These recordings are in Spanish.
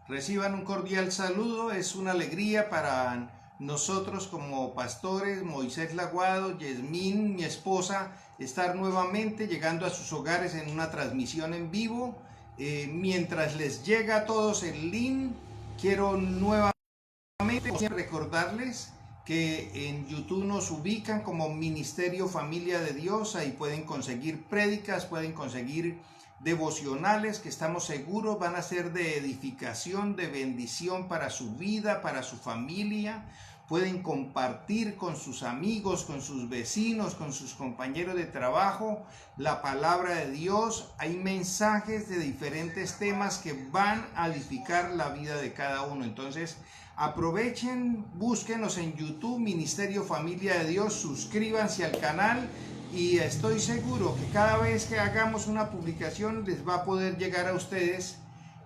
Reciban un cordial saludo. Es una alegría para nosotros como pastores, Moisés Laguado, Yasmín, mi esposa, estar nuevamente llegando a sus hogares en una transmisión en vivo. Mientras les llega a todos el link, quiero nuevamente recordarles que en YouTube nos ubican como Ministerio Familia de Dios. Ahí pueden conseguir prédicas, pueden conseguir devocionales que estamos seguros van a ser de edificación, de bendición para su vida, para su familia. Pueden compartir con sus amigos, con sus vecinos, con sus compañeros de trabajo la palabra de Dios. Hay mensajes de diferentes temas que van a edificar la vida de cada uno. Entonces, aprovechen, búsquenos en YouTube, Ministerio Familia de Dios, suscríbanse al canal y estoy seguro que cada vez que hagamos una publicación les va a poder llegar a ustedes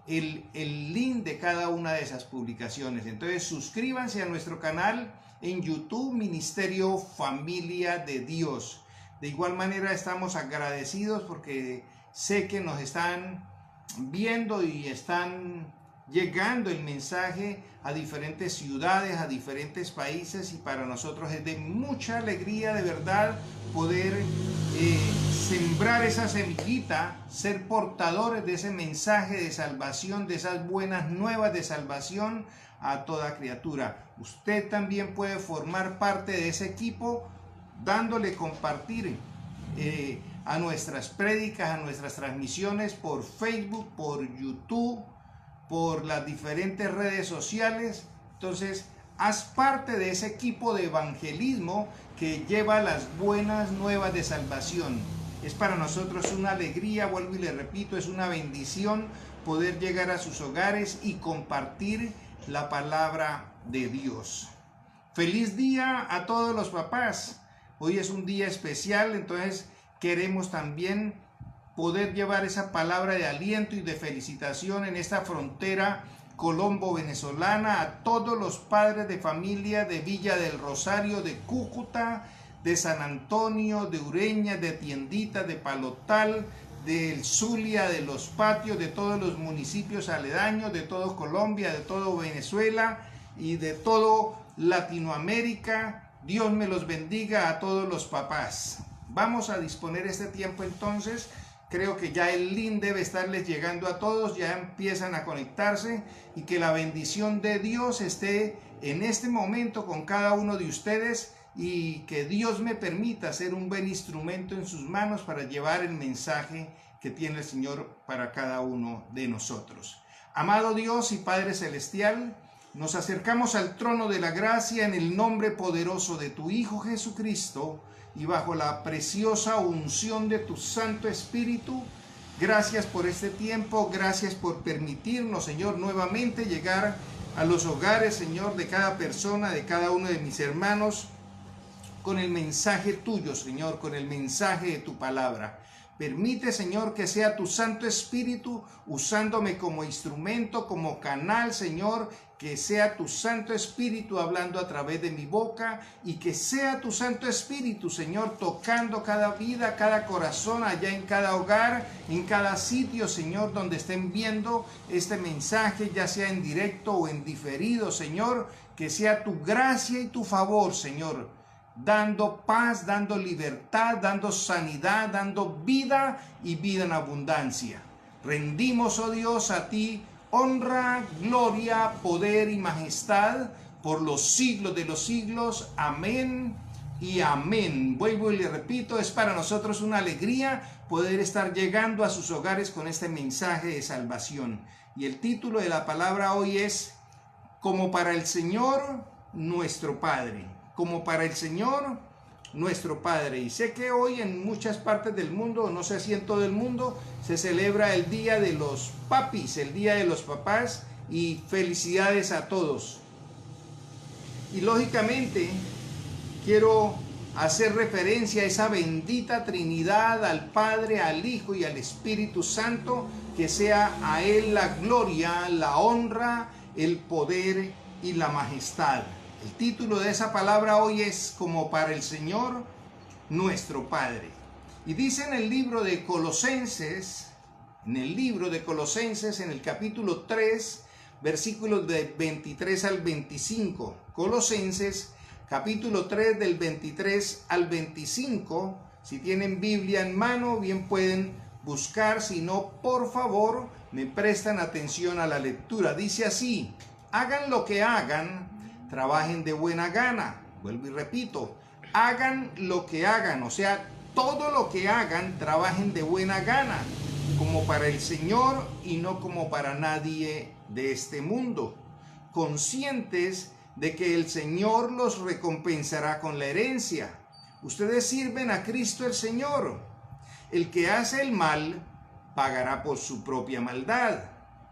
el link de cada una de esas publicaciones. Entonces suscríbanse a nuestro canal en YouTube, Ministerio Familia de Dios. De igual manera estamos agradecidos porque sé que nos están viendo y están llegando el mensaje a diferentes ciudades, a diferentes países, y para nosotros es de mucha alegría de verdad poder sembrar esa semillita, ser portadores de ese mensaje de salvación, de esas buenas nuevas de salvación a toda criatura. Usted también puede formar parte de ese equipo dándole compartir a nuestras prédicas, a nuestras transmisiones por Facebook, por YouTube, por las diferentes redes sociales. Entonces, haz parte de ese equipo de evangelismo que lleva las buenas nuevas de salvación. Es para nosotros una alegría, vuelvo y le repito, es una bendición poder llegar a sus hogares y compartir la palabra de Dios. Feliz día a todos los papás. Hoy es un día especial, entonces queremos también poder llevar esa palabra de aliento y de felicitación en esta frontera colombo-venezolana a todos los padres de familia de Villa del Rosario, de Cúcuta, de San Antonio, de Ureña, de Tiendita, de Palotal, del Zulia, de Los Patios, de todos los municipios aledaños, de todo Colombia, de todo Venezuela y de todo Latinoamérica. Dios me los bendiga a todos los papás. Vamos a disponer este tiempo entonces. Creo que ya el link debe estarles llegando a todos, ya empiezan a conectarse, y que la bendición de Dios esté en este momento con cada uno de ustedes y que Dios me permita ser un buen instrumento en sus manos para llevar el mensaje que tiene el Señor para cada uno de nosotros. Amado Dios y Padre Celestial, nos acercamos al trono de la gracia en el nombre poderoso de tu Hijo Jesucristo, y bajo la preciosa unción de tu Santo Espíritu. Gracias por este tiempo, gracias por permitirnos, Señor, nuevamente llegar a los hogares, Señor, de cada persona, de cada uno de mis hermanos, con el mensaje tuyo, Señor, con el mensaje de tu palabra. Permite, Señor, que sea tu Santo Espíritu usándome como instrumento, como canal, Señor, que sea tu Santo Espíritu hablando a través de mi boca, y que sea tu Santo Espíritu, Señor, tocando cada vida, cada corazón, allá en cada hogar, en cada sitio, Señor, donde estén viendo este mensaje, ya sea en directo o en diferido, Señor, que sea tu gracia y tu favor, Señor, dando paz, dando libertad, dando sanidad, dando vida y vida en abundancia. Rendimos, oh Dios, a ti honra, gloria, poder y majestad por los siglos de los siglos. Amén y amén. Vuelvo y le repito, es para nosotros una alegría poder estar llegando a sus hogares con este mensaje de salvación. Y el título de la palabra hoy es: como para el Señor nuestro Padre. Como para el Señor nuestro Padre. Y sé que hoy en muchas partes del mundo, no sé si en todo el mundo, se celebra el Día de los Papis, el Día de los Papás, y felicidades a todos. Y lógicamente quiero hacer referencia a esa bendita Trinidad, al Padre, al Hijo y al Espíritu Santo, que sea a Él la gloria, la honra, el poder y la majestad. El título de esa palabra hoy es: como para el Señor nuestro Padre. Y dice en el libro de Colosenses, en el capítulo 3, versículos del 23 al 25. Colosenses capítulo 3 del 23 al 25. Si tienen Biblia en mano, bien pueden buscar. Si no, por favor, me prestan atención a la lectura. Dice así: hagan lo que hagan, trabajen de buena gana. Vuelvo y repito, hagan lo que hagan, o sea, todo lo que hagan, trabajen de buena gana, como para el Señor y no como para nadie de este mundo, conscientes de que el Señor los recompensará con la herencia. Ustedes sirven a Cristo el Señor. El que hace el mal pagará por su propia maldad,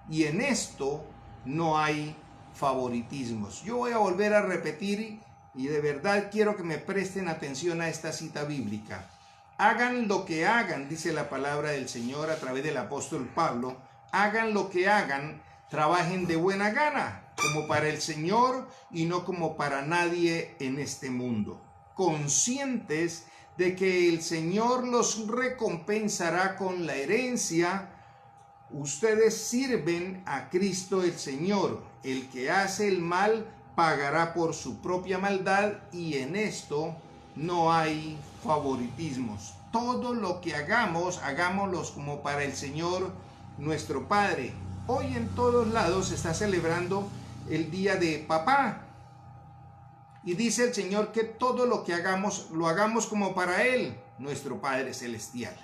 y en esto no hay favoritismos. Yo voy a volver a repetir, y de verdad quiero que me presten atención a esta cita bíblica. Hagan lo que hagan, dice la palabra del Señor a través del apóstol Pablo. Hagan lo que hagan, trabajen de buena gana, como para el Señor y no como para nadie en este mundo, conscientes de que el Señor los recompensará con la herencia. Ustedes sirven a Cristo el Señor. El que hace el mal pagará por su propia maldad, y en esto no hay favoritismos. Todo lo que hagamos, hagámoslo como para el Señor nuestro Padre. Hoy en todos lados se está celebrando el día de papá, y dice el Señor que todo lo que hagamos, lo hagamos como para Él, nuestro Padre Celestial.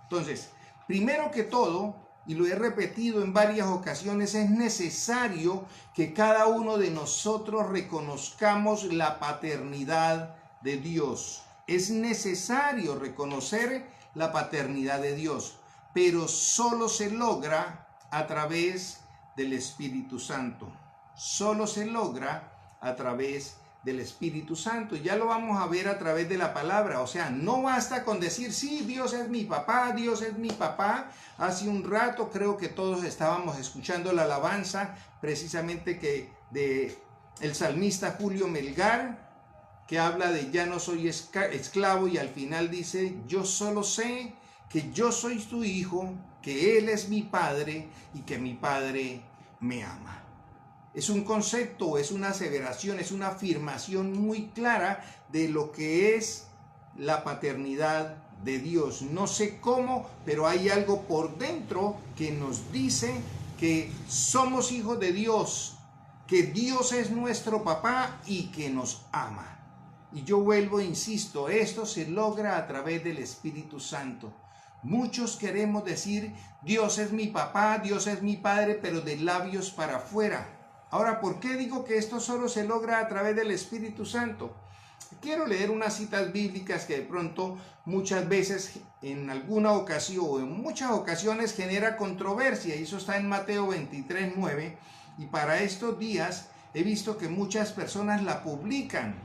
Entonces, primero que todo, y lo he repetido en varias ocasiones, es necesario que cada uno de nosotros reconozcamos la paternidad de Dios. Es necesario reconocer la paternidad de Dios, pero solo se logra a través del Espíritu Santo. Solo se logra a través del Espíritu Santo. Ya lo vamos a ver a través de la palabra. O sea, no basta con decir, sí, Dios es mi papá, Dios es mi papá. Hace un rato creo que todos estábamos escuchando la alabanza precisamente de el salmista Julio Melgar, que habla de ya no soy esclavo, y al final dice, yo solo sé que yo soy tu hijo, que Él es mi padre y que mi padre me ama. Es un concepto, es una aseveración, es una afirmación muy clara de lo que es la paternidad de Dios. No sé cómo, pero hay algo por dentro que nos dice que somos hijos de Dios, que Dios es nuestro papá y que nos ama. Y yo vuelvo e insisto, esto se logra a través del Espíritu Santo. Muchos queremos decir, Dios es mi papá, Dios es mi padre, pero de labios para afuera. Ahora, ¿por qué digo que esto solo se logra a través del Espíritu Santo? Quiero leer unas citas bíblicas que de pronto muchas veces, en alguna ocasión o en muchas ocasiones, genera controversia, y eso está en Mateo 23:9, y para estos días he visto que muchas personas la publican,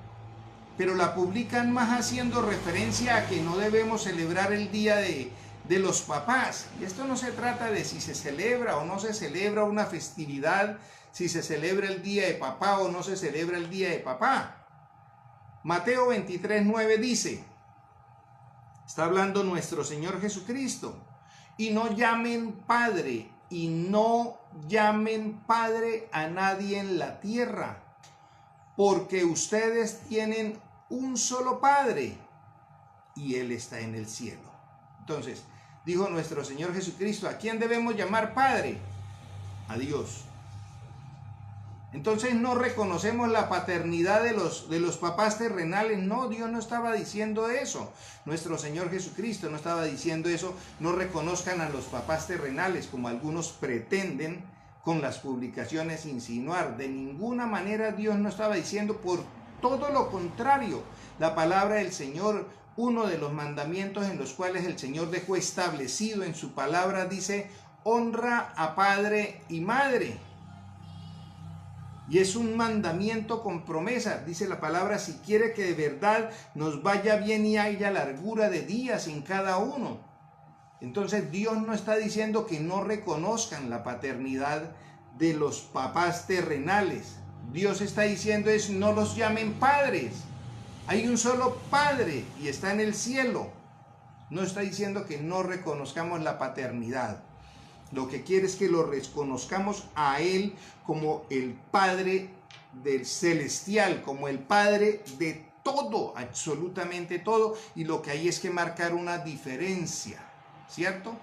pero la publican más haciendo referencia a que no debemos celebrar el día de los papás. Y esto no se trata de si se celebra o no se celebra una festividad, si se celebra el día de papá o no se celebra el día de papá. Mateo 23:9 dice, está hablando nuestro Señor Jesucristo, y no llamen padre a nadie en la tierra, porque ustedes tienen un solo Padre, y Él está en el cielo. Entonces, dijo nuestro Señor Jesucristo, ¿a quién debemos llamar Padre? A Dios. Entonces no reconocemos la paternidad de los papás terrenales. No, Dios no estaba diciendo eso. Nuestro Señor Jesucristo no estaba diciendo eso. No reconozcan a los papás terrenales, como algunos pretenden con las publicaciones insinuar. De ninguna manera Dios no estaba diciendo, por todo lo contrario. La palabra del Señor, uno de los mandamientos en los cuales el Señor dejó establecido en su palabra, dice, honra a padre y madre. Y es un mandamiento con promesa, dice la palabra, si quiere que de verdad nos vaya bien y haya largura de días en cada uno. Entonces Dios no está diciendo que no reconozcan la paternidad de los papás terrenales. Dios está diciendo es no los llamen padres. Hay un solo Padre y está en el cielo. No está diciendo que no reconozcamos la paternidad. Lo que quiere es que lo reconozcamos a Él como el Padre del celestial, como el Padre de todo, absolutamente todo, y lo que hay es que marcar una diferencia, ¿cierto?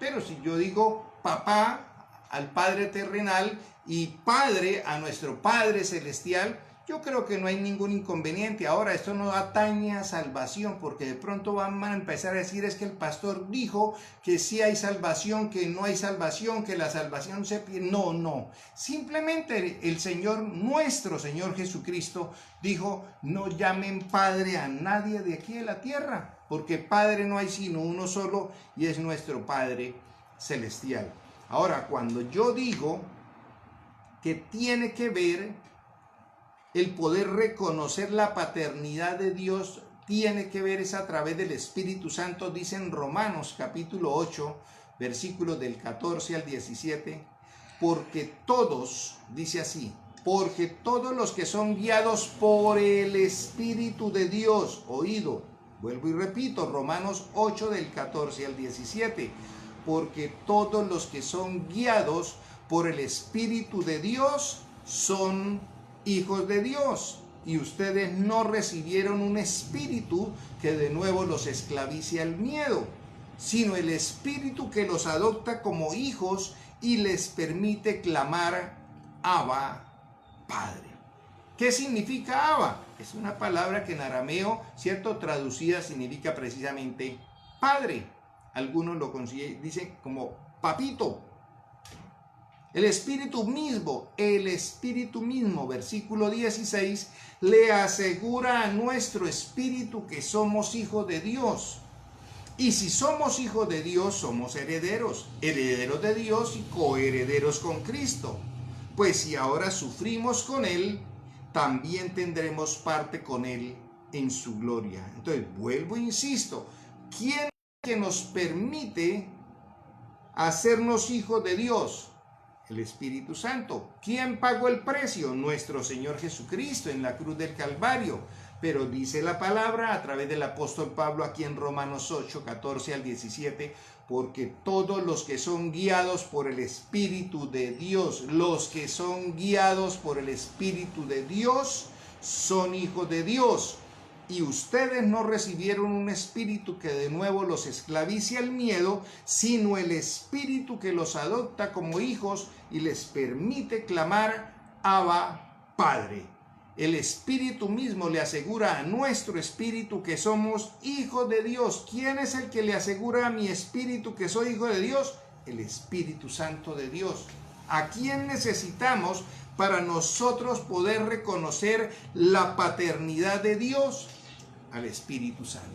Pero si yo digo papá al Padre terrenal y Padre a nuestro Padre celestial, yo creo que no hay ningún inconveniente. Ahora, esto no atañe a salvación, porque de pronto van a empezar a decir es que el pastor dijo que sí hay salvación, que no hay salvación, que la salvación se pierde. No, no. Simplemente el Señor, nuestro Señor Jesucristo, dijo, no llamen Padre a nadie de aquí de la tierra, porque Padre no hay sino uno solo y es nuestro Padre celestial. Ahora, cuando yo digo que tiene que ver el poder reconocer la paternidad de Dios, tiene que ver es a través del Espíritu Santo, dice en Romanos capítulo 8, versículos del 14 al 17, porque todos, dice así, porque todos los que son guiados por el Espíritu de Dios, oído, vuelvo y repito, Romanos 8 del 14 al 17, porque todos los que son guiados por el Espíritu de Dios son hijos de Dios, y ustedes no recibieron un espíritu que de nuevo los esclavice al miedo, sino el espíritu que los adopta como hijos y les permite clamar Abba, Padre. ¿Qué significa Abba? Es una palabra que en arameo, cierto, traducida significa precisamente Padre. Algunos lo dicen como papito. El Espíritu mismo, versículo 16, le asegura a nuestro espíritu que somos hijos de Dios. Y si somos hijos de Dios, somos herederos, herederos de Dios y coherederos con Cristo. Pues si ahora sufrimos con Él, también tendremos parte con Él en su gloria. Entonces, vuelvo e insisto, ¿quién es que nos permite hacernos hijos de Dios? El Espíritu Santo. ¿Quién pagó el precio? Nuestro Señor Jesucristo en la cruz del Calvario. Pero dice la palabra a través del apóstol Pablo aquí en Romanos 8, 14 al 17, porque todos los que son guiados por el Espíritu de Dios, los que son guiados por el Espíritu de Dios, son hijos de Dios. Y ustedes no recibieron un espíritu que de nuevo los esclavice al miedo, sino el espíritu que los adopta como hijos y les permite clamar Abba, Padre. El Espíritu mismo le asegura a nuestro espíritu que somos hijos de Dios. ¿Quién es el que le asegura a mi espíritu que soy hijo de Dios? El Espíritu Santo de Dios. ¿A quién necesitamos para nosotros poder reconocer la paternidad de Dios? Al Espíritu Santo.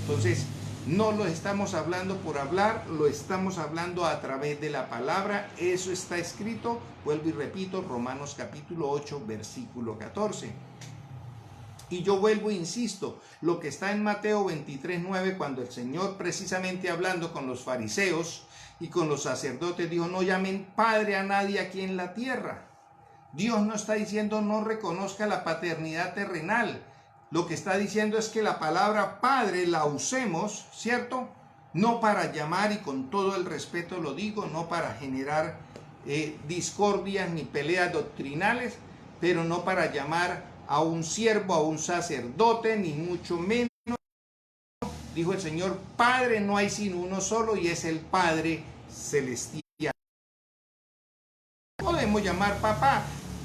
Entonces, no lo estamos hablando por hablar, lo estamos hablando a través de la palabra. Eso está escrito, vuelvo y repito, Romanos capítulo 8, versículo 14. Y yo vuelvo e insisto, lo que está en Mateo 23, 9, cuando el Señor, precisamente hablando con los fariseos y con los sacerdotes, dijo, no llamen Padre a nadie aquí en la tierra. Dios no está diciendo no reconozca la paternidad terrenal. Lo que está diciendo es que la palabra Padre la usemos, ¿cierto? No para llamar, y con todo el respeto lo digo, no para generar discordias ni peleas doctrinales, pero no para llamar a un siervo, a un sacerdote, ni mucho menos. Dijo el Señor, Padre no hay sino uno solo y es el Padre celestial. Podemos llamar papá.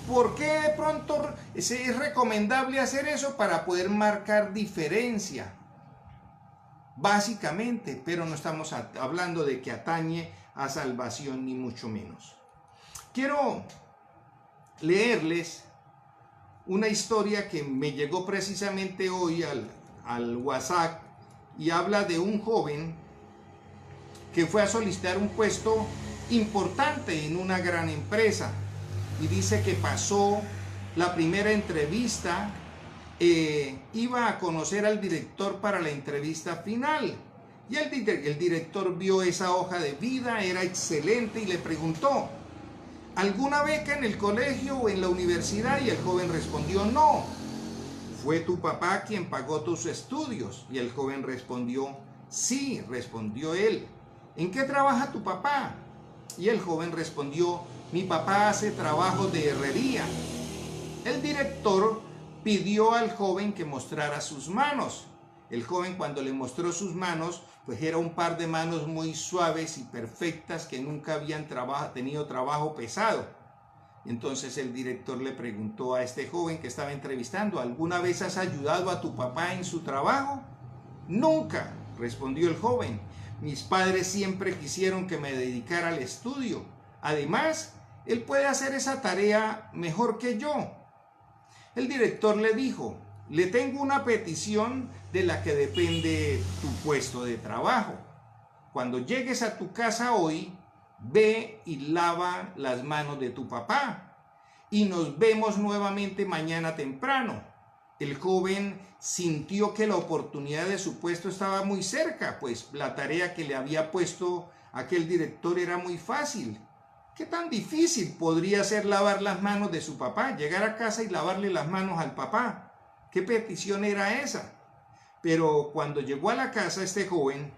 ¿Por qué de pronto es recomendable hacer eso? Para poder marcar diferencia, básicamente, pero no estamos hablando de que atañe a salvación ni mucho menos. Quiero leerles una historia que me llegó precisamente hoy al WhatsApp y habla de un joven que fue a solicitar un puesto importante en una gran empresa. Y dice que pasó la primera entrevista, iba a conocer al director para la entrevista final. Y el director vio esa hoja de vida, era excelente y le preguntó, ¿alguna beca en el colegio o en la universidad? Y el joven respondió, no. ¿Fue tu papá quien pagó tus estudios? Y el joven respondió, sí, respondió él. ¿en qué trabaja tu papá? Y el joven respondió, mi papá hace trabajo de herrería. El director pidió al joven que mostrara sus manos. El joven, cuando le mostró sus manos, pues era un par de manos muy suaves y perfectas que nunca habían tenido trabajo pesado. Entonces el director le preguntó a este joven que estaba entrevistando, ¿alguna vez has ayudado a tu papá en su trabajo? Nunca, respondió el joven. Mis padres siempre quisieron que me dedicara al estudio. Además, él puede hacer esa tarea mejor que yo. El director le dijo, le tengo una petición de la que depende tu puesto de trabajo. Cuando llegues a tu casa hoy, ve y lava las manos de tu papá y nos vemos nuevamente mañana temprano. El joven sintió que la oportunidad de su puesto estaba muy cerca, pues la tarea que le había puesto aquel director era muy fácil. ¿Qué tan difícil podría ser lavar las manos de su papá? Llegar a casa y lavarle las manos al papá. ¿Qué petición era esa? Pero cuando llegó a la casa, este joven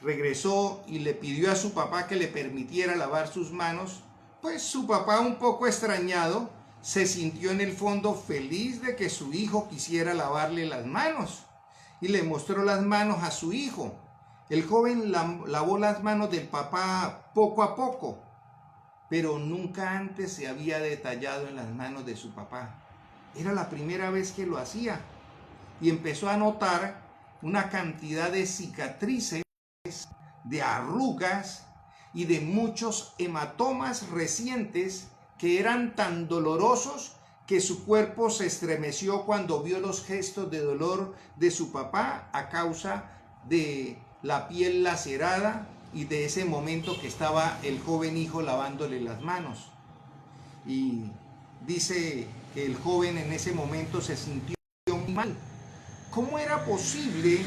regresó y le pidió a su papá que le permitiera lavar sus manos. Pues su papá, un poco extrañado, se sintió en el fondo feliz de que su hijo quisiera lavarle las manos y le mostró las manos a su hijo. El joven lavó las manos del papá poco a poco, pero nunca antes se había detallado en las manos de su papá. Era la primera vez que lo hacía y empezó a notar una cantidad de cicatrices, de arrugas y de muchos hematomas recientes que eran tan dolorosos que su cuerpo se estremeció cuando vio los gestos de dolor de su papá a causa de la piel lacerada y de ese momento que estaba el joven hijo lavándole las manos. Y dice que el joven en ese momento se sintió muy mal. ¿Cómo era posible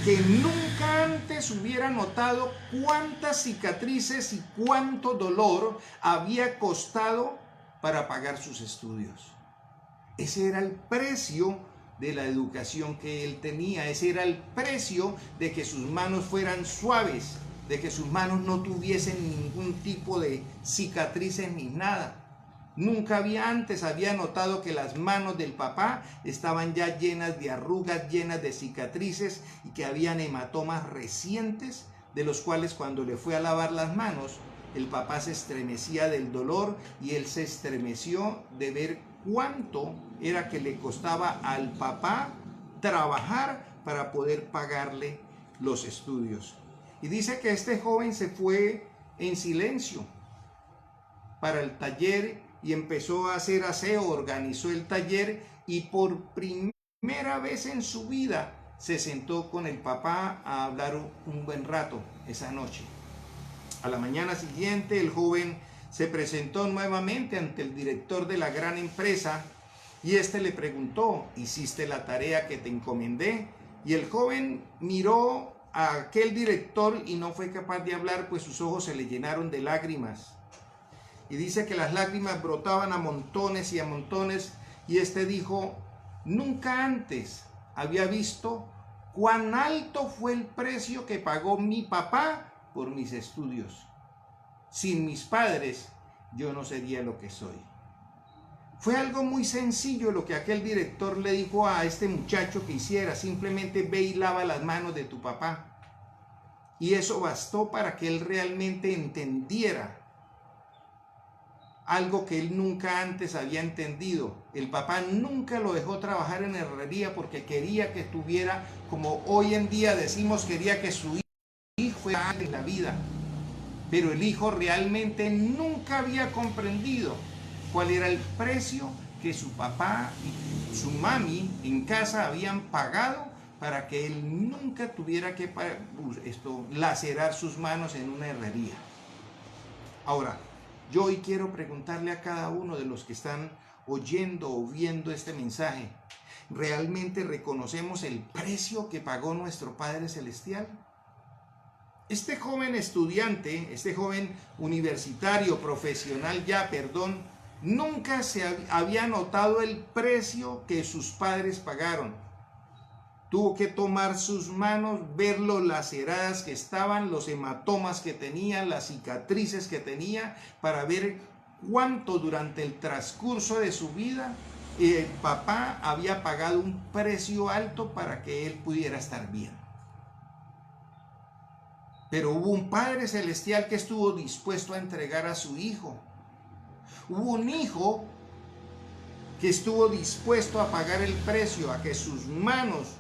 que nunca antes hubiera notado cuántas cicatrices y cuánto dolor había costado para pagar sus estudios? Ese era el precio de la educación que él tenía. Ese era el precio de que sus manos fueran suaves, de que sus manos no tuviesen ningún tipo de cicatrices ni nada. Nunca había notado que las manos del papá estaban ya llenas de arrugas, llenas de cicatrices y que habían hematomas recientes de los cuales cuando le fue a lavar las manos, el papá se estremecía del dolor y él se estremeció de ver cuánto era que le costaba al papá trabajar para poder pagarle los estudios. Y dice que este joven se fue en silencio para el taller y empezó a hacer aseo, organizó el taller y por primera vez en su vida se sentó con el papá a hablar un buen rato esa noche. A la mañana siguiente el joven se presentó nuevamente ante el director de la gran empresa y este le preguntó, ¿hiciste la tarea que te encomendé? Y el joven miró a aquel director y no fue capaz de hablar, pues sus ojos se le llenaron de lágrimas. Y dice que las lágrimas brotaban a montones y a montones y este dijo, nunca antes había visto cuán alto fue el precio que pagó mi papá por mis estudios. Sin mis padres yo no sería lo que soy. Fue algo muy sencillo lo que aquel director le dijo a este muchacho que hiciera, simplemente ve y lava las manos de tu papá. Y eso bastó para que él realmente entendiera algo que él nunca antes había entendido. El papá nunca lo dejó trabajar en herrería porque quería que estuviera, como hoy en día decimos, quería que su hijo fuera en la vida. Pero el hijo realmente nunca había comprendido cuál era el precio que su papá y su mami en casa habían pagado para que él nunca tuviera que lacerar sus manos en una herrería. Ahora, yo hoy quiero preguntarle a cada uno de los que están oyendo o viendo este mensaje, ¿realmente reconocemos el precio que pagó nuestro Padre Celestial? Este joven estudiante, este joven universitario, profesional ya, nunca se había notado el precio que sus padres pagaron. Tuvo que tomar sus manos, ver lo laceradas que estaban, los hematomas que tenía, las cicatrices que tenía, para ver cuánto durante el transcurso de su vida el papá había pagado un precio alto para que él pudiera estar bien. Pero hubo un Padre Celestial que estuvo dispuesto a entregar a su hijo. Hubo un hijo que estuvo dispuesto a pagar el precio, a que sus manos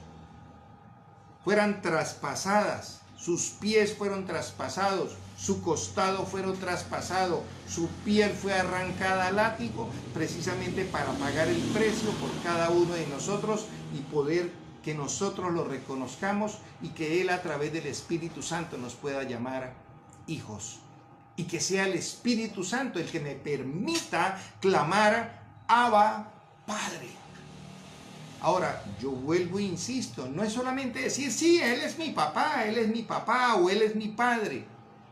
fueran traspasadas, sus pies fueron traspasados, su costado fueron traspasado, su piel fue arrancada a látigo, precisamente para pagar el precio por cada uno de nosotros y poder que nosotros lo reconozcamos y que Él a través del Espíritu Santo nos pueda llamar hijos. Y que sea el Espíritu Santo el que me permita clamar Abba, Padre. Ahora, yo vuelvo e insisto, no es solamente decir, sí, Él es mi papá o Él es mi padre.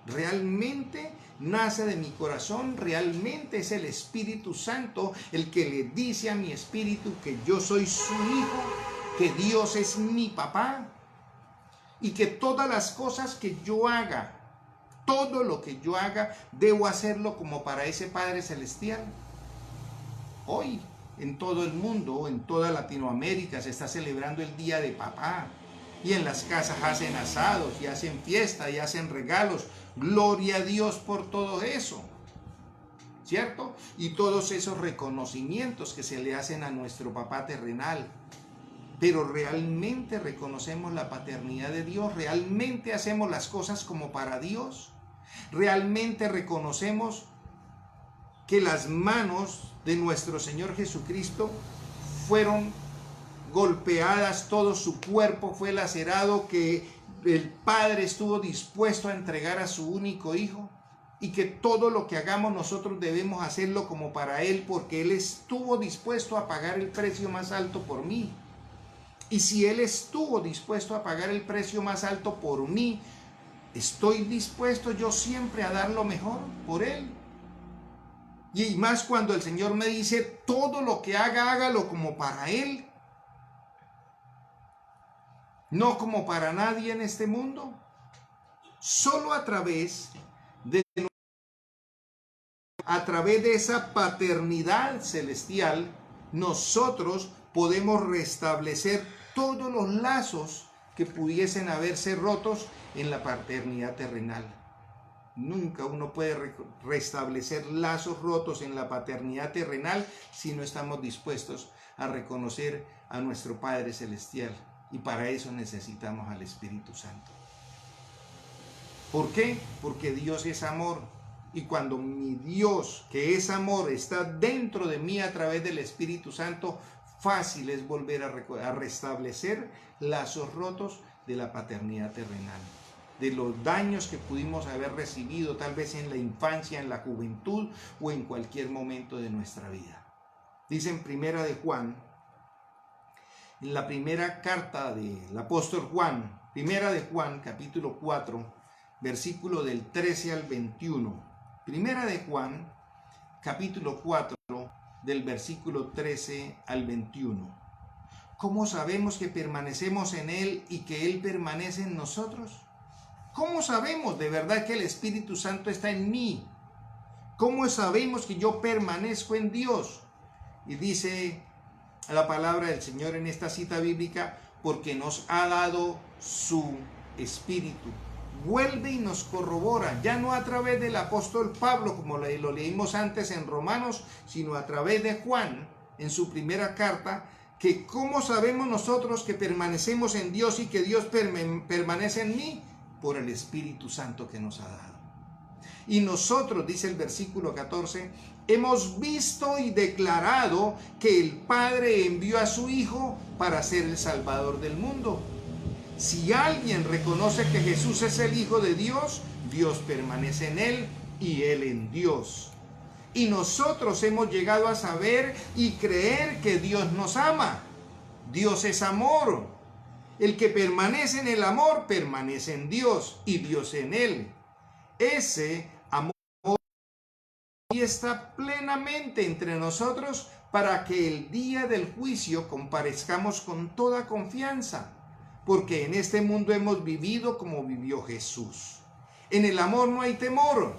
Realmente nace de mi corazón, realmente es el Espíritu Santo el que le dice a mi espíritu que yo soy su hijo, que Dios es mi papá y que todas las cosas que yo haga, todo lo que yo haga, debo hacerlo como para ese Padre Celestial. Hoy, en todo el mundo, en toda Latinoamérica, se está celebrando el Día de Papá. Y en las casas hacen asados, y hacen fiesta, y hacen regalos. Gloria a Dios por todo eso, ¿cierto? Y todos esos reconocimientos que se le hacen a nuestro papá terrenal. Pero realmente reconocemos la paternidad de Dios, realmente hacemos las cosas como para Dios, realmente reconocemos que las manos de nuestro Señor Jesucristo fueron golpeadas, todo su cuerpo fue lacerado, que el Padre estuvo dispuesto a entregar a su único Hijo y que todo lo que hagamos nosotros debemos hacerlo como para Él, porque Él estuvo dispuesto a pagar el precio más alto por mí. Y si Él estuvo dispuesto a pagar el precio más alto por mí, estoy dispuesto yo siempre a dar lo mejor por Él. Y más cuando el Señor me dice, todo lo que haga, hágalo como para Él. No como para nadie en este mundo. Solo a través de esa paternidad celestial, nosotros podemos restablecer todos los lazos que pudiesen haberse rotos en la paternidad terrenal. Nunca uno puede restablecer lazos rotos en la paternidad terrenal si no estamos dispuestos a reconocer a nuestro Padre Celestial. Y para eso necesitamos al Espíritu Santo. ¿Por qué? Porque Dios es amor. Y cuando mi Dios, que es amor, está dentro de mí a través del Espíritu Santo, fácil es volver a restablecer lazos rotos de la paternidad terrenal, de los daños que pudimos haber recibido tal vez en la infancia, en la juventud o en cualquier momento de nuestra vida. Dice en Primera de Juan, en la primera carta del apóstol Juan, Primera de Juan, capítulo 4, versículo del 13 al 21. Primera de Juan, capítulo 4, del versículo 13 al 21. ¿Cómo sabemos que permanecemos en Él y que Él permanece en nosotros? ¿Cómo sabemos de verdad que el Espíritu Santo está en mí? ¿Cómo sabemos que yo permanezco en Dios? Y dice la palabra del Señor en esta cita bíblica, porque nos ha dado su Espíritu. Vuelve y nos corrobora, ya no a través del apóstol Pablo, como lo leímos antes en Romanos, sino a través de Juan, en su primera carta, que cómo sabemos nosotros que permanecemos en Dios y que Dios permanece en mí, por el Espíritu Santo que nos ha dado. Y nosotros, dice el versículo 14, hemos visto y declarado que el Padre envió a su Hijo para ser el Salvador del mundo. Si alguien reconoce que Jesús es el Hijo de Dios, Dios permanece en Él y Él en Dios. Y nosotros hemos llegado a saber y creer que Dios nos ama. Dios es amor. El que permanece en el amor permanece en Dios y Dios en él. Ese amor está plenamente entre nosotros para que el día del juicio comparezcamos con toda confianza. porque en este mundo hemos vivido como vivió Jesús. En el amor no hay temor,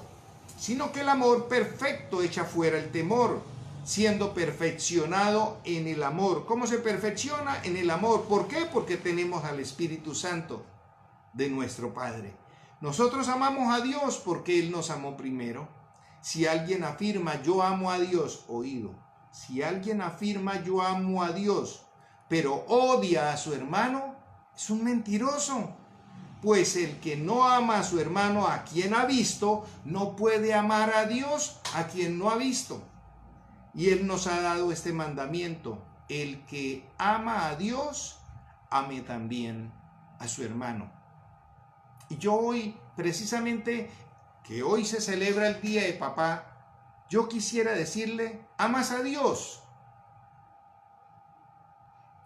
sino que el amor perfecto echa fuera el temor, siendo perfeccionado en el amor. ¿Cómo se perfecciona? En el amor. ¿Por qué? Porque tenemos al Espíritu Santo de nuestro Padre. Nosotros amamos a Dios porque Él nos amó primero. Si alguien afirma yo amo a Dios, oído, si alguien afirma yo amo a Dios, pero odia a su hermano, es un mentiroso. Pues el que no ama a su hermano a quien ha visto, no puede amar a Dios a quien no ha visto. Y Él nos ha dado este mandamiento: el que ama a Dios, ame también a su hermano. Y yo hoy, precisamente, que hoy se celebra el Día de Papá, yo quisiera decirle: ¿amas a Dios?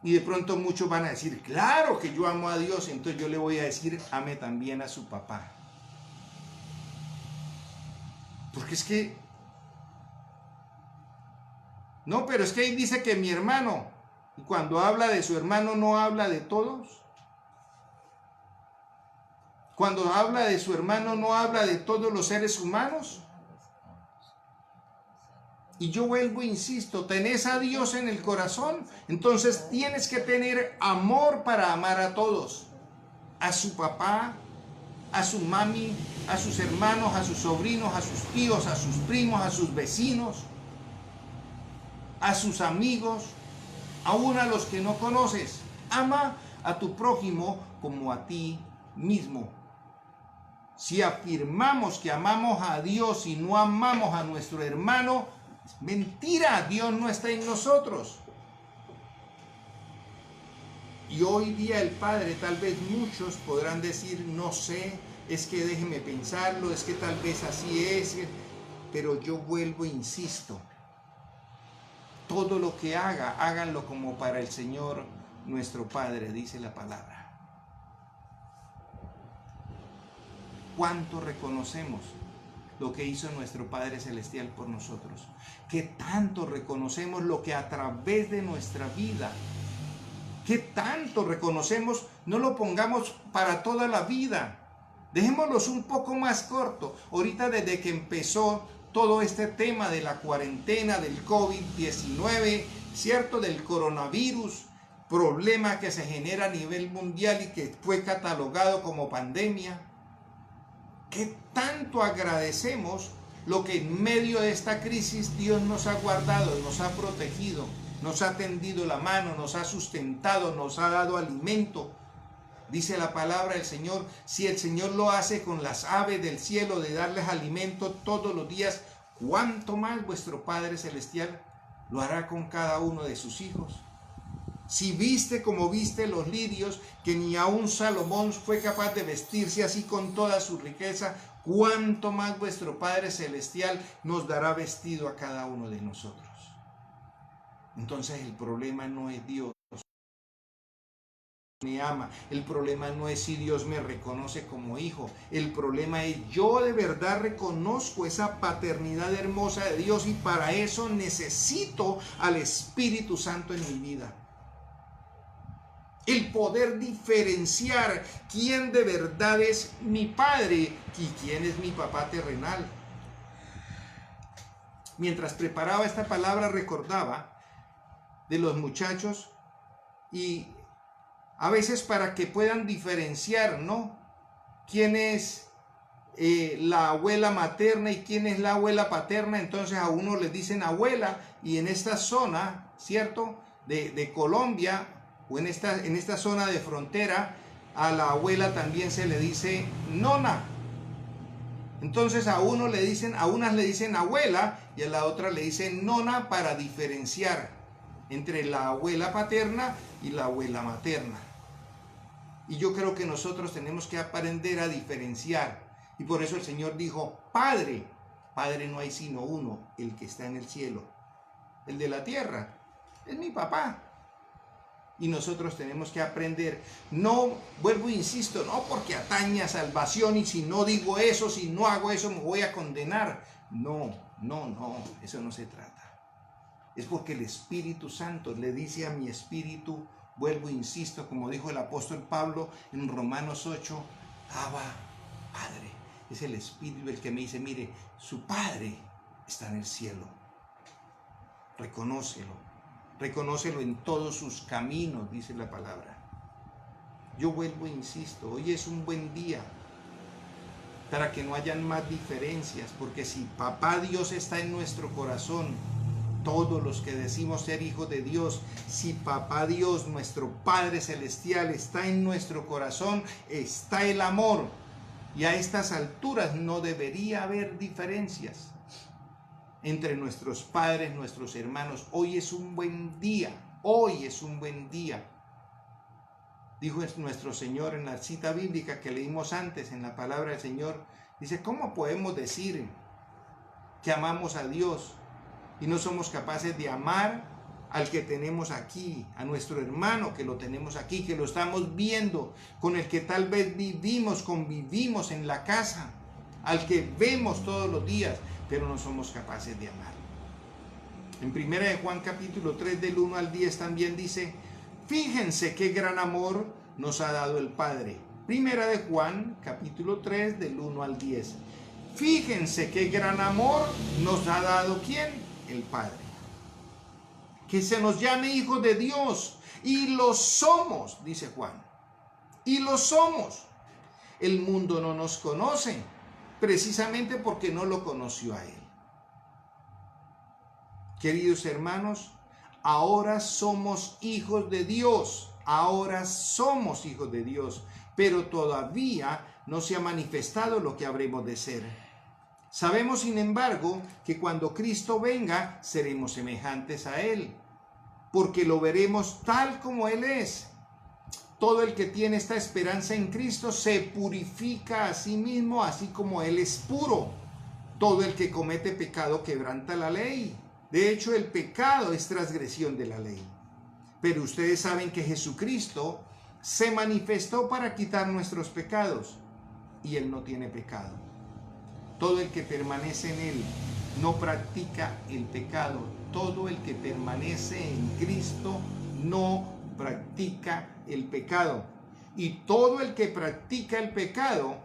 Y de pronto muchos van a decir: claro que yo amo a Dios. Entonces yo le voy a decir: ame también a su papá. Porque es que... no, pero es que ahí dice que mi hermano, y cuando habla de su hermano no habla de todos. Cuando habla de su hermano no habla de todos los seres humanos. Y yo vuelvo, insisto, tenés a Dios en el corazón, entonces tienes que tener amor para amar a todos. A su papá, a su mami, a sus hermanos, a sus sobrinos, a sus tíos, a sus primos, a sus vecinos, a sus amigos, aún a los que no conoces. Ama a tu prójimo como a ti mismo. Si afirmamos que amamos a Dios y no amamos a nuestro hermano, es mentira. Dios no está en nosotros. Y hoy día el Padre, tal vez muchos podrán decir: no sé, es que déjeme pensarlo, es que tal vez así es. Pero yo vuelvo, insisto, todo lo que háganlo como para el Señor nuestro Padre, dice la palabra. ¿Cuánto reconocemos lo que hizo nuestro Padre Celestial por nosotros? ¿Qué tanto reconocemos lo que a través de nuestra vida? ¿Qué tanto reconocemos? No lo pongamos para toda la vida. Dejémoslos un poco más corto. Ahorita, desde que empezó todo este tema de la cuarentena, del COVID-19, ¿cierto? Del coronavirus, problema que se genera a nivel mundial y que fue catalogado como pandemia. ¿Qué tanto agradecemos lo que en medio de esta crisis Dios nos ha guardado, nos ha protegido, nos ha tendido la mano, nos ha sustentado, nos ha dado alimento? Dice la palabra del Señor: si el Señor lo hace con las aves del cielo, de darles alimento todos los días, ¿cuánto más vuestro Padre Celestial lo hará con cada uno de sus hijos? Si viste como viste los lirios, que ni aun Salomón fue capaz de vestirse así con toda su riqueza, ¿cuánto más vuestro Padre Celestial nos dará vestido a cada uno de nosotros? Entonces el problema no es Dios me ama, el problema no es si Dios me reconoce como hijo, el problema es yo de verdad reconozco esa paternidad hermosa de Dios, y para eso necesito al Espíritu Santo en mi vida. El poder diferenciar quién de verdad es mi padre y quién es mi papá terrenal. Mientras preparaba esta palabra recordaba de los muchachos, y a veces para que puedan diferenciar, ¿no?, quién es la abuela materna y quién es la abuela paterna, entonces a uno les dicen abuela, y en esta zona, ¿cierto?, de Colombia, o en esta zona de frontera, a la abuela también se le dice nona. Entonces a unas le dicen abuela y a la otra le dicen nona, para diferenciar entre la abuela paterna y la abuela materna. Y yo creo que nosotros tenemos que aprender a diferenciar. Y por eso el Señor dijo: Padre. Padre no hay sino uno, el que está en el cielo. El de la tierra es mi papá. Y nosotros tenemos que aprender. No, vuelvo e insisto, no porque atañe a salvación y si no digo eso, si no hago eso, me voy a condenar. No, eso no se trata. Es porque el Espíritu Santo le dice a mi espíritu: Vuelvo, insisto, como dijo el apóstol Pablo en Romanos 8, Abba, Padre. Es el Espíritu el que me dice, mire, su Padre está en el cielo. Reconócelo. Reconócelo en todos sus caminos, dice la palabra. Yo vuelvo, insisto, hoy es un buen día para que no hayan más diferencias, porque si Papá Dios está en nuestro corazón, todos los que decimos ser hijos de Dios, si Papá Dios, nuestro Padre Celestial, está en nuestro corazón, está el amor. Y a estas alturas no debería haber diferencias entre nuestros padres, nuestros hermanos. Hoy es un buen día, hoy es un buen día. Dijo nuestro Señor en la cita bíblica que leímos antes, en la palabra del Señor, dice, ¿cómo podemos decir que amamos a Dios y no somos capaces de amar al que tenemos aquí, a nuestro hermano que lo tenemos aquí, que lo estamos viendo, con el que tal vez vivimos, convivimos en la casa, al que vemos todos los días, pero no somos capaces de amar? En 1 de Juan capítulo 3 del 1 al 10 también dice, fíjense qué gran amor nos ha dado el Padre. 1 de Juan capítulo 3 del 1 al 10. Fíjense qué gran amor nos ha dado ¿quién? El Padre. Que se nos llame hijos de Dios. Y lo somos, dice Juan. Y lo somos. El mundo no nos conoce, precisamente porque no lo conoció a Él. Queridos hermanos, ahora somos hijos de Dios. Ahora somos hijos de Dios, pero todavía no se ha manifestado lo que habremos de ser. Sabemos, sin embargo, que cuando Cristo venga, seremos semejantes a Él, porque lo veremos tal como Él es. Todo el que tiene esta esperanza en Cristo se purifica a sí mismo, así como Él es puro. Todo el que comete pecado quebranta la ley. De hecho, el pecado es transgresión de la ley. Pero ustedes saben que Jesucristo se manifestó para quitar nuestros pecados y Él no tiene pecado. Todo el que permanece en Él no practica el pecado. Todo el que permanece en Cristo no practica el pecado. Y todo el que practica el pecado,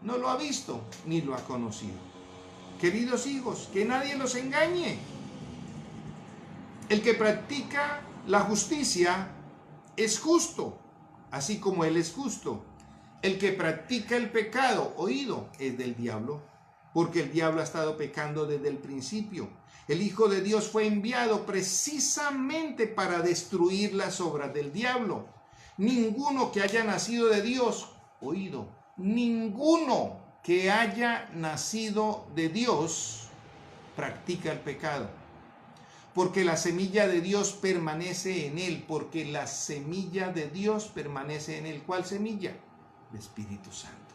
no lo ha visto ni lo ha conocido. Queridos hijos, que nadie los engañe. El que practica la justicia es justo, así como Él es justo. El que practica el pecado, oído, es del diablo, porque el diablo ha estado pecando desde el principio. El Hijo de Dios fue enviado precisamente para destruir las obras del diablo. Ninguno que haya nacido de Dios, oído, ninguno que haya nacido de Dios practica el pecado. Porque la semilla de Dios permanece en él, porque la semilla de Dios permanece en él. ¿Cuál semilla? El Espíritu Santo.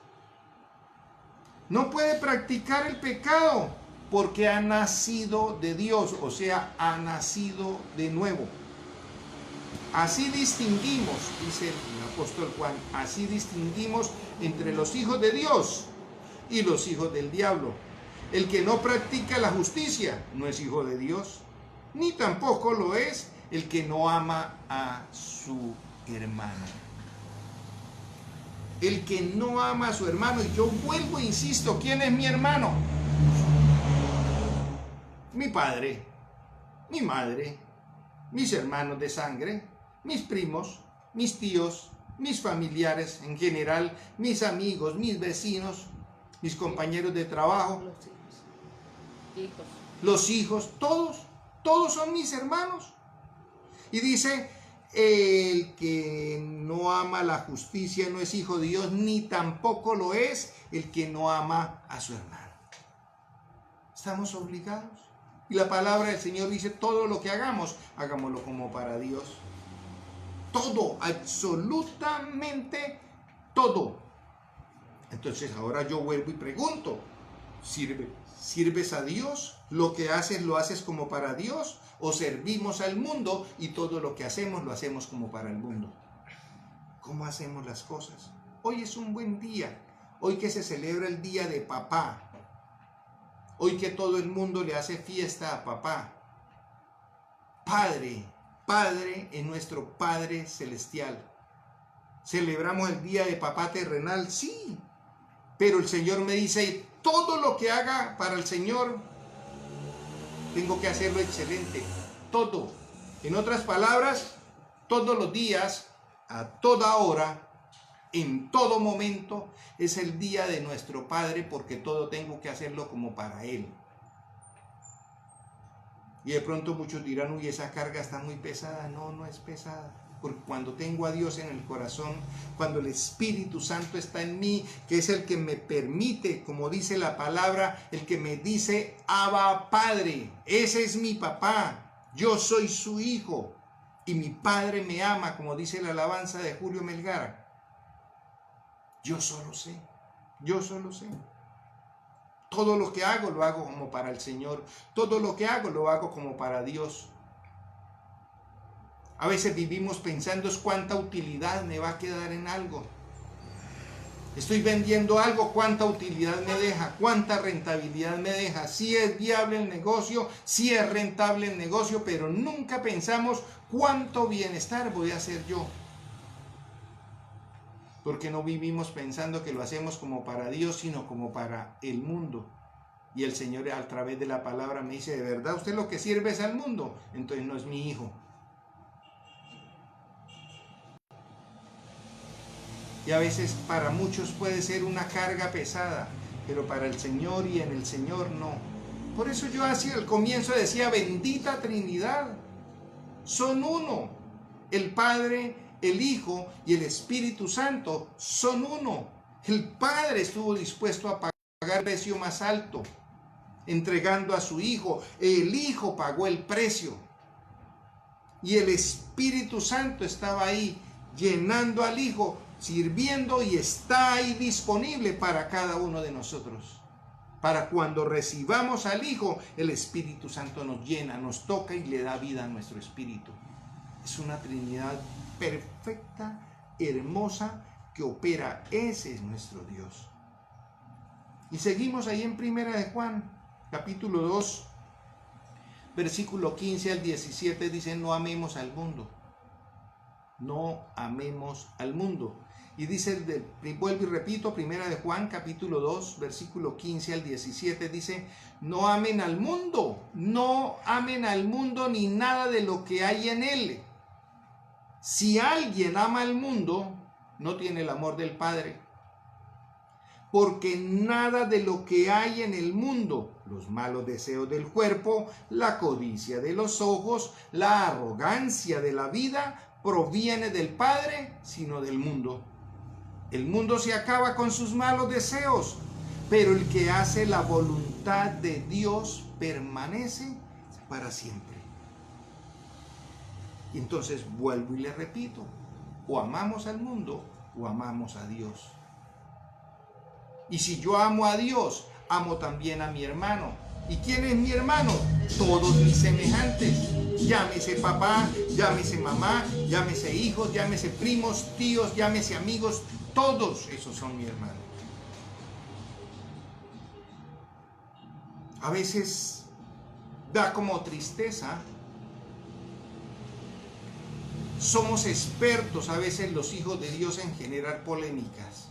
No puede practicar el pecado porque ha nacido de Dios, o sea, ha nacido de nuevo. Así distinguimos, dice el apóstol Juan, así distinguimos entre los hijos de Dios y los hijos del diablo. El que no practica la justicia no es hijo de Dios, ni tampoco lo es el que no ama a su hermano. El que no ama a su hermano, y yo vuelvo e insisto, ¿quién es mi hermano? Mi padre, mi madre, mis hermanos de sangre, mis primos, mis tíos, mis familiares en general, mis amigos, mis vecinos, mis compañeros de trabajo, los hijos, todos son mis hermanos. Y dice, el que no ama la justicia no es hijo de Dios, ni tampoco lo es el que no ama a su hermano. Estamos obligados. Y la palabra del Señor dice, todo lo que hagamos, hagámoslo como para Dios. Todo, absolutamente todo. Entonces ahora yo vuelvo y pregunto, ¿sirves a Dios? ¿Lo que haces lo haces como para Dios? ¿O servimos al mundo y todo lo que hacemos lo hacemos como para el mundo? ¿Cómo hacemos las cosas? Hoy es un buen día, hoy que se celebra el día de papá, hoy que todo el mundo le hace fiesta a papá. Padre. Padre es nuestro Padre celestial. ¿Celebramos el día de papá terrenal? Sí. Pero el Señor me dice, todo lo que haga para el Señor, tengo que hacerlo excelente. Todo. En otras palabras, todos los días, a toda hora, en todo momento, es el día de nuestro Padre, porque todo tengo que hacerlo como para Él. Y de pronto muchos dirán, uy, esa carga está muy pesada. No, no es pesada. Porque cuando tengo a Dios en el corazón, cuando el Espíritu Santo está en mí, que es el que me permite, como dice la palabra, el que me dice, Abba Padre, ese es mi papá, yo soy su hijo, y mi Padre me ama, como dice la alabanza de Julio Melgar. Yo solo sé. Todo lo que hago lo hago como para el Señor. Todo lo que hago lo hago como para Dios. A veces vivimos pensando cuánta utilidad me va a quedar en algo. Estoy vendiendo algo, cuánta utilidad me deja, cuánta rentabilidad me deja. Sí es viable el negocio, sí es rentable el negocio, pero nunca pensamos cuánto bienestar voy a hacer yo. Porque no vivimos pensando que lo hacemos como para Dios, sino como para el mundo. Y el Señor a través de la palabra me dice, ¿de verdad usted lo que sirve es al mundo? Entonces no es mi hijo. Y a veces para muchos puede ser una carga pesada, pero para el Señor y en el Señor no. Por eso yo hacia el comienzo decía, bendita Trinidad, son uno. El Padre, el Hijo y el Espíritu Santo son uno. El Padre estuvo dispuesto a pagar el precio más alto, entregando a su Hijo. El Hijo pagó el precio. Y el Espíritu Santo estaba ahí, llenando al Hijo, sirviendo, y está ahí disponible para cada uno de nosotros. Para cuando recibamos al Hijo, el Espíritu Santo nos llena, nos toca y le da vida a nuestro espíritu. Es una Trinidad perfecta, hermosa, que opera. Ese es nuestro Dios. Y seguimos ahí en Primera de Juan, capítulo 2, versículo 15 al 17, dice, no amemos al mundo. No amemos al mundo. Y dice, vuelvo y repito, Primera de Juan, capítulo 2, versículo 15 al 17, dice, no amen al mundo, no amen al mundo ni nada de lo que hay en él. Si alguien ama al mundo, no tiene el amor del Padre. Porque nada de lo que hay en el mundo, los malos deseos del cuerpo, la codicia de los ojos, la arrogancia de la vida, proviene del Padre, sino del mundo. El mundo se acaba con sus malos deseos, pero el que hace la voluntad de Dios permanece para siempre. Y entonces vuelvo y le repito, o amamos al mundo o amamos a Dios. Y si yo amo a Dios, amo también a mi hermano. ¿Y quién es mi hermano? Todos mis semejantes. Llámese papá, llámese mamá, llámese hijos, llámese primos, tíos, llámese amigos. Todos esos son mi hermano. A veces da como tristeza. Somos expertos a veces los hijos de Dios en generar polémicas.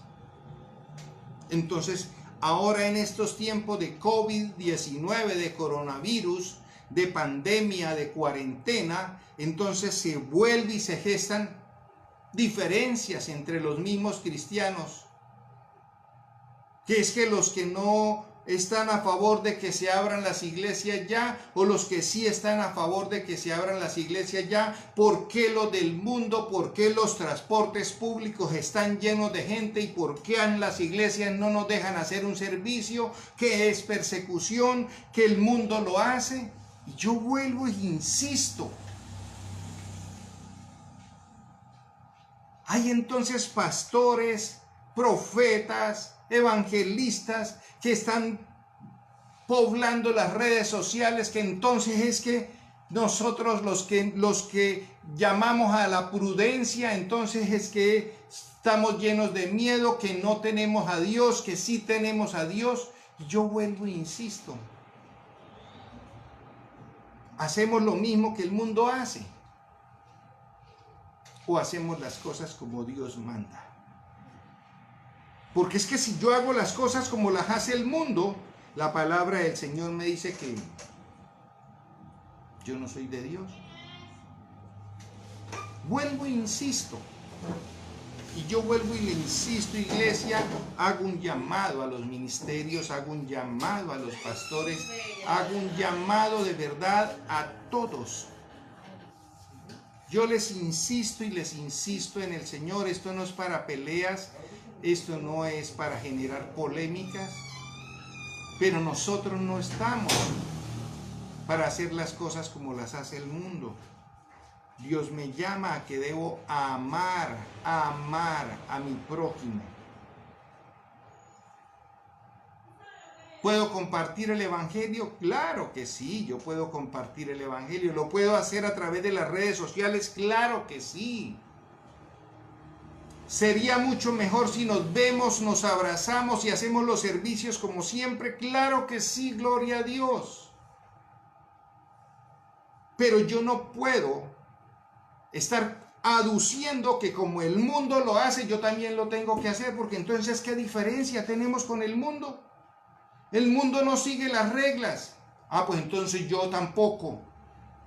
Entonces, ahora en estos tiempos de COVID-19, de coronavirus, de pandemia, de cuarentena, entonces se vuelve y se gestan diferencias entre los mismos cristianos. Que es que los que no están a favor de que se abran las iglesias ya, o los que sí están a favor de que se abran las iglesias ya, ¿por qué lo del mundo? ¿Por qué los transportes públicos están llenos de gente? ¿Y por qué en las iglesias no nos dejan hacer un servicio? ¿Qué es persecución? ¿Que el mundo lo hace? Y yo vuelvo e insisto. Hay entonces pastores, profetas, evangelistas que están poblando las redes sociales, que entonces es que nosotros los que llamamos a la prudencia, entonces es que estamos llenos de miedo, que no tenemos a Dios, que sí tenemos a Dios. Y yo vuelvo e insisto. ¿Hacemos lo mismo que el mundo hace? ¿O hacemos las cosas como Dios manda? Porque es que si yo hago las cosas como las hace el mundo, la palabra del Señor me dice que yo no soy de Dios. Vuelvo e insisto. Y yo vuelvo y le insisto, iglesia, hago un llamado a los ministerios, hago un llamado a los pastores, hago un llamado de verdad a todos. Yo les insisto y les insisto en el Señor, esto no es para peleas, esto no es para generar polémicas, pero nosotros no estamos para hacer las cosas como las hace el mundo. Dios me llama a que debo amar a mi prójimo. ¿Puedo compartir el evangelio? Claro que sí, yo puedo compartir el evangelio. ¿Lo puedo hacer a través de las redes sociales? Claro que sí. ¿Sería mucho mejor si nos vemos, nos abrazamos y hacemos los servicios como siempre? Claro que sí, gloria a Dios. Pero yo no puedo estar aduciendo que como el mundo lo hace, yo también lo tengo que hacer, porque entonces, ¿qué diferencia tenemos con el mundo? El mundo no sigue las reglas. Pues entonces yo tampoco.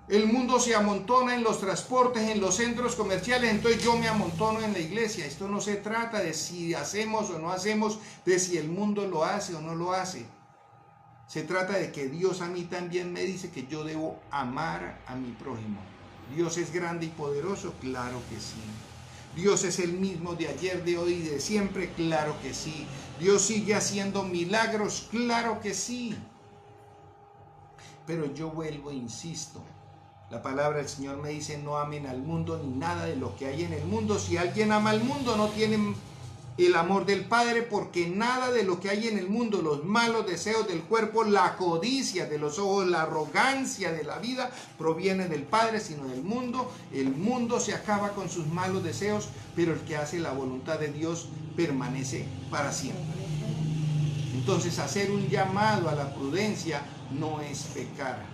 El mundo se amontona en los transportes, en los centros comerciales, entonces yo me amontono en la iglesia. Esto no se trata de si hacemos o no hacemos, de si el mundo lo hace o no lo hace. Se trata de que Dios a mí también me dice que yo debo amar a mi prójimo. ¿Dios es grande y poderoso? Claro que sí. ¿Dios es el mismo de ayer, de hoy y de siempre? Claro que sí. ¿Dios sigue haciendo milagros? Claro que sí. Pero yo vuelvo e insisto. La palabra del Señor me dice, no amen al mundo ni nada de lo que hay en el mundo. Si alguien ama al mundo, no tiene el amor del Padre, porque nada de lo que hay en el mundo, los malos deseos del cuerpo, la codicia de los ojos, la arrogancia de la vida, proviene del Padre, sino del mundo. El mundo se acaba con sus malos deseos, pero el que hace la voluntad de Dios permanece para siempre. Entonces, hacer un llamado a la prudencia no es pecar.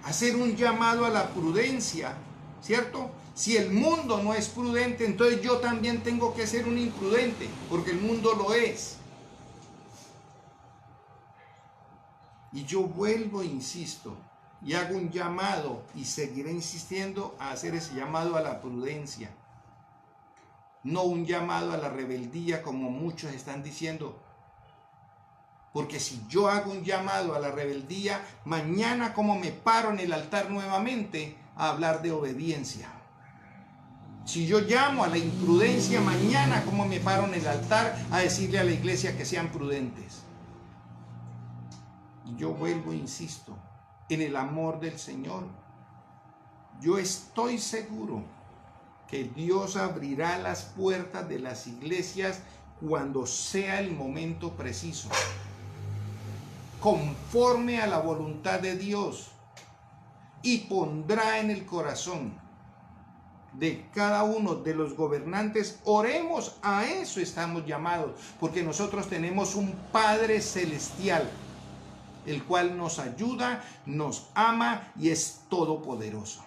Hacer un llamado a la prudencia, ¿cierto? Si el mundo no es prudente, entonces yo también tengo que ser un imprudente, porque el mundo lo es. Y yo vuelvo e insisto, y hago un llamado, y seguiré insistiendo a hacer ese llamado a la prudencia. No un llamado a la rebeldía, como muchos están diciendo. Porque si yo hago un llamado a la rebeldía, mañana como me paro en el altar nuevamente a hablar de obediencia. Si yo llamo a la imprudencia, mañana como me paro en el altar a decirle a la iglesia que sean prudentes. Y yo vuelvo e insisto en el amor del Señor. Yo estoy seguro que Dios abrirá las puertas de las iglesias cuando sea el momento preciso, conforme a la voluntad de Dios, y pondrá en el corazón de cada uno de los gobernantes. Oremos, a eso estamos llamados, porque nosotros tenemos un Padre celestial, el cual nos ayuda, nos ama y es todopoderoso.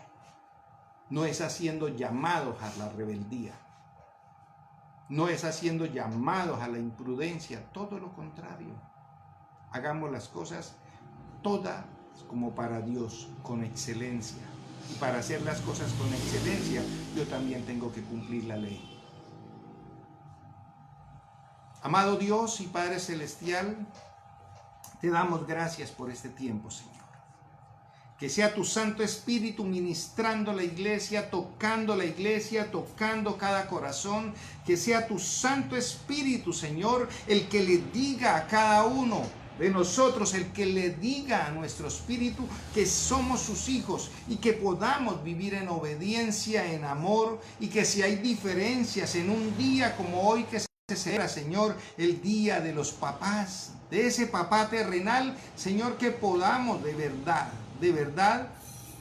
No es haciendo llamados a la rebeldía, no es haciendo llamados a la imprudencia, todo lo contrario. Hagamos las cosas todas como para Dios, con excelencia. Y para hacer las cosas con excelencia, yo también tengo que cumplir la ley. Amado Dios y Padre Celestial, te damos gracias por este tiempo, Señor. Que sea tu Santo Espíritu ministrando la iglesia, tocando cada corazón. Que sea tu Santo Espíritu, Señor, el que le diga a cada uno de nosotros, el que le diga a nuestro espíritu que somos sus hijos y que podamos vivir en obediencia, en amor, y que si hay diferencias en un día como hoy que se celebra, Señor, el día de los papás, de ese papá terrenal, Señor, que podamos de verdad,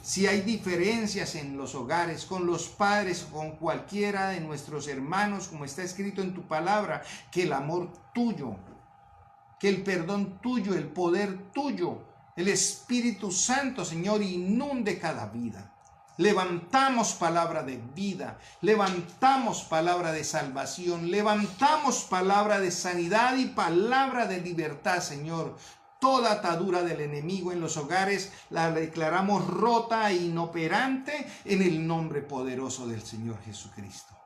si hay diferencias en los hogares, con los padres, con cualquiera de nuestros hermanos, como está escrito en tu palabra, que el amor tuyo, que el perdón tuyo, el poder tuyo, el Espíritu Santo, Señor, inunde cada vida. Levantamos palabra de vida, levantamos palabra de salvación, levantamos palabra de sanidad y palabra de libertad, Señor. Toda atadura del enemigo en los hogares la declaramos rota e inoperante en el nombre poderoso del Señor Jesucristo.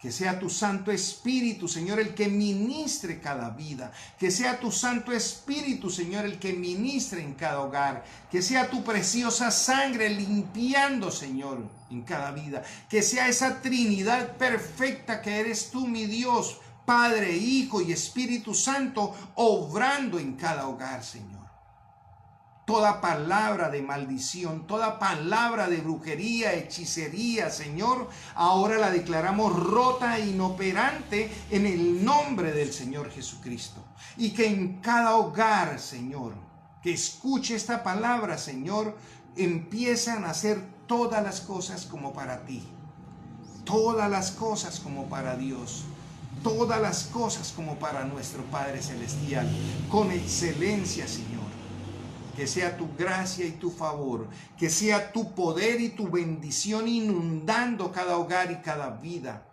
Que sea tu Santo Espíritu, Señor, el que ministre cada vida. Que sea tu Santo Espíritu, Señor, el que ministre en cada hogar. Que sea tu preciosa sangre limpiando, Señor, en cada vida. Que sea esa Trinidad perfecta que eres tú, mi Dios, Padre, Hijo y Espíritu Santo, obrando en cada hogar, Señor. Toda palabra de maldición, toda palabra de brujería, hechicería, Señor, ahora la declaramos rota e inoperante en el nombre del Señor Jesucristo. Y que en cada hogar, Señor, que escuche esta palabra, Señor, empiezan a hacer todas las cosas como para ti. Todas las cosas como para Dios. Todas las cosas como para nuestro Padre Celestial. Con excelencia, Señor. Que sea tu gracia y tu favor, que sea tu poder y tu bendición inundando cada hogar y cada vida.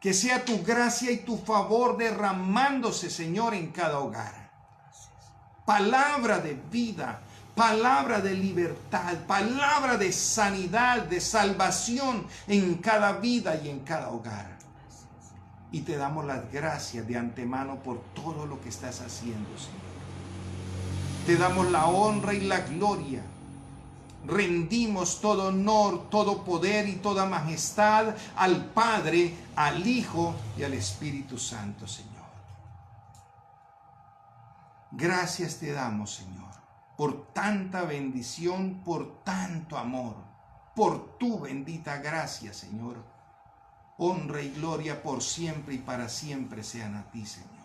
Que sea tu gracia y tu favor derramándose, Señor, en cada hogar. Palabra de vida, palabra de libertad, palabra de sanidad, de salvación en cada vida y en cada hogar. Y te damos las gracias de antemano por todo lo que estás haciendo, Señor. Te damos la honra y la gloria. Rendimos todo honor, todo poder y toda majestad al Padre, al Hijo y al Espíritu Santo, Señor. Gracias te damos, Señor, por tanta bendición, por tanto amor, por tu bendita gracia, Señor. Honra y gloria por siempre y para siempre sean a ti, Señor.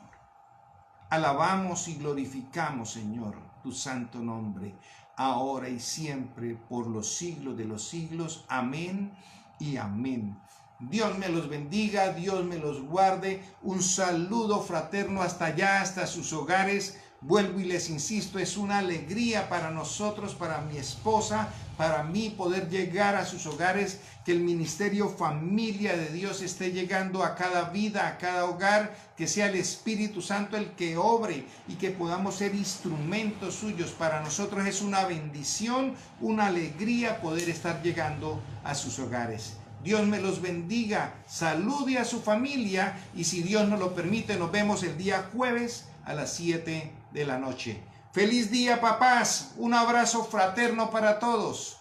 Alabamos y glorificamos, Señor, tu santo nombre, ahora y siempre, por los siglos de los siglos. Amén y amén. Dios me los bendiga, Dios me los guarde. Un saludo fraterno hasta allá, hasta sus hogares. Vuelvo y les insisto, es una alegría para nosotros, para mi esposa, para mí poder llegar a sus hogares, que el ministerio Familia de Dios esté llegando a cada vida, a cada hogar, que sea el Espíritu Santo el que obre y que podamos ser instrumentos suyos. Para nosotros es una bendición, una alegría poder estar llegando a sus hogares. Dios me los bendiga, salude a su familia y si Dios nos lo permite, nos vemos el día jueves a las 7 de la noche. ¡Feliz día, papás! Un abrazo fraterno para todos.